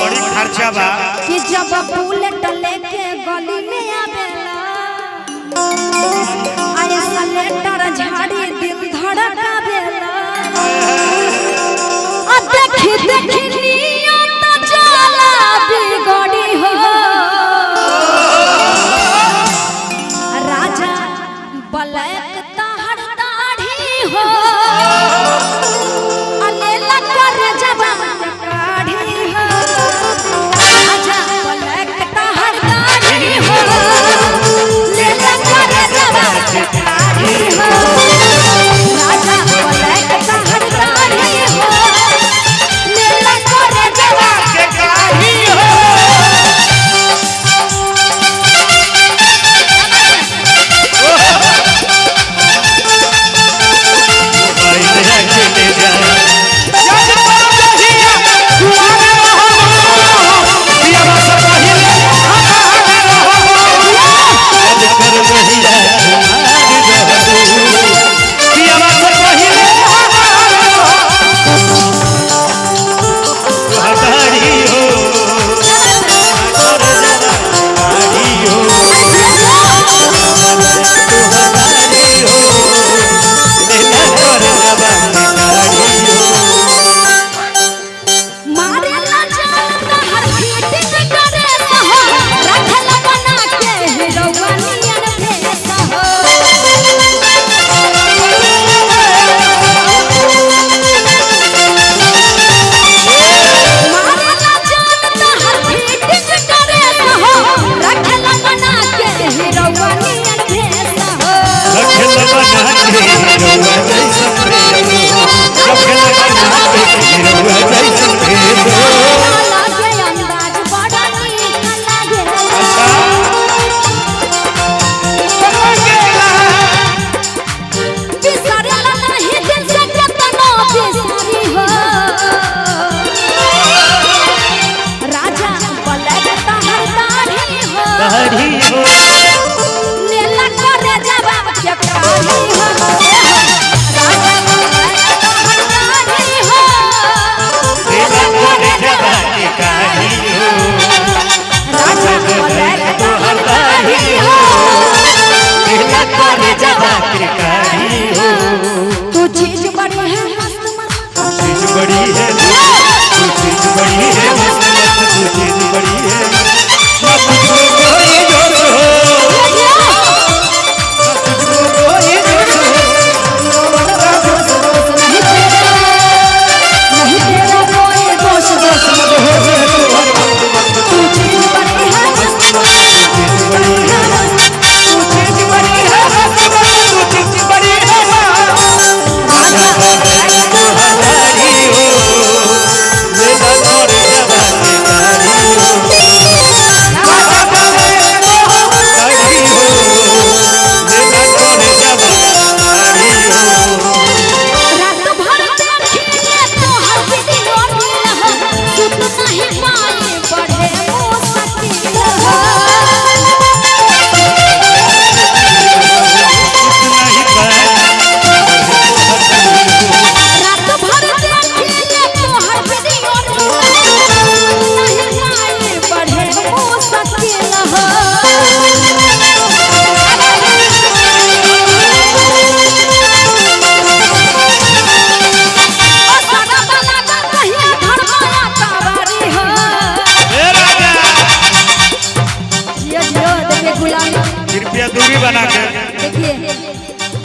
बड़ी खर्चा बा कि जब बुलेट लेके गली में आवेला आए सलेटर झाड़ी दिल धड़कावेला आ देखी देखी नियत जाला बिगड़ी हो राजा ब्लैक तहर दाढ़ी हो अलेला कर जवान काढ़ी हो राजा ब्लैक तहर दाढ़ी हो लेला कर जवान काढ़ी हो राजा ब्लैक तहर दाढ़ी हो लेला कर जवान काढ़ी हो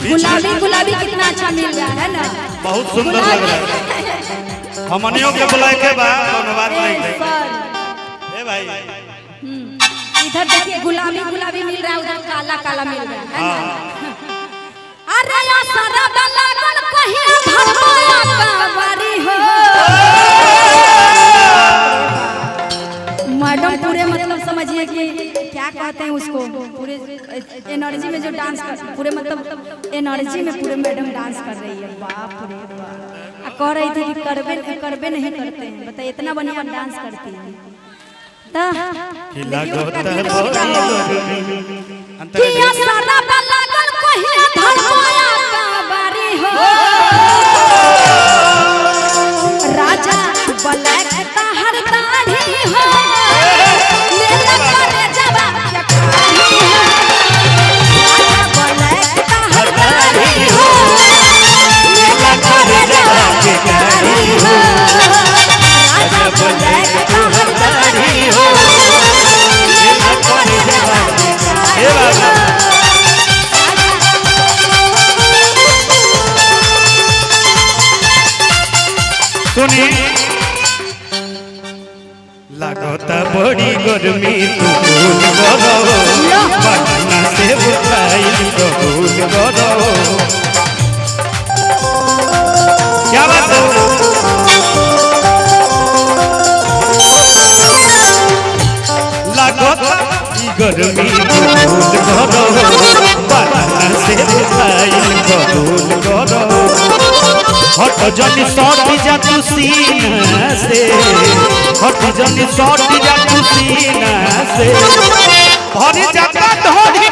गुलाबी गुलाबी कितना अच्छा मिल रहा है ना, बहुत सुंदर लग रहा है। हमनियों के बुलाए के बाद धन्यवाद नहीं थे ए भाई। इधर देखिए गुलाबी गुलाबी मिल रहा है, उधर काला काला मिल रहा है ना। अरे या सारा लागल कहीं धरमाया का बारी हो मैडम पूरे मतलब समझिए कि क्या कहते हैं उसको, पूरे एनर्जी में जो डांस कर, पूरे मतलब एनर्जी में पूरे मैडम डांस कर रही है। बाप रे बाप, कह रही थी कि करबे नहीं करते हैं, बताइए इतना बढ़िया डांस करती है। राजा ब्लैक का हर दाढ़ी बाबा सुनी लागता बड़ी गर्मी तू कूल करो बना से उठाइल कबूल करो क्या बात है लागता गर्मी तू कूल करो बना से उठाइल कबूल करो हट जनी सटी जा तू सीना से हट जनी सटी जा तू सीना से भर जाता धोनी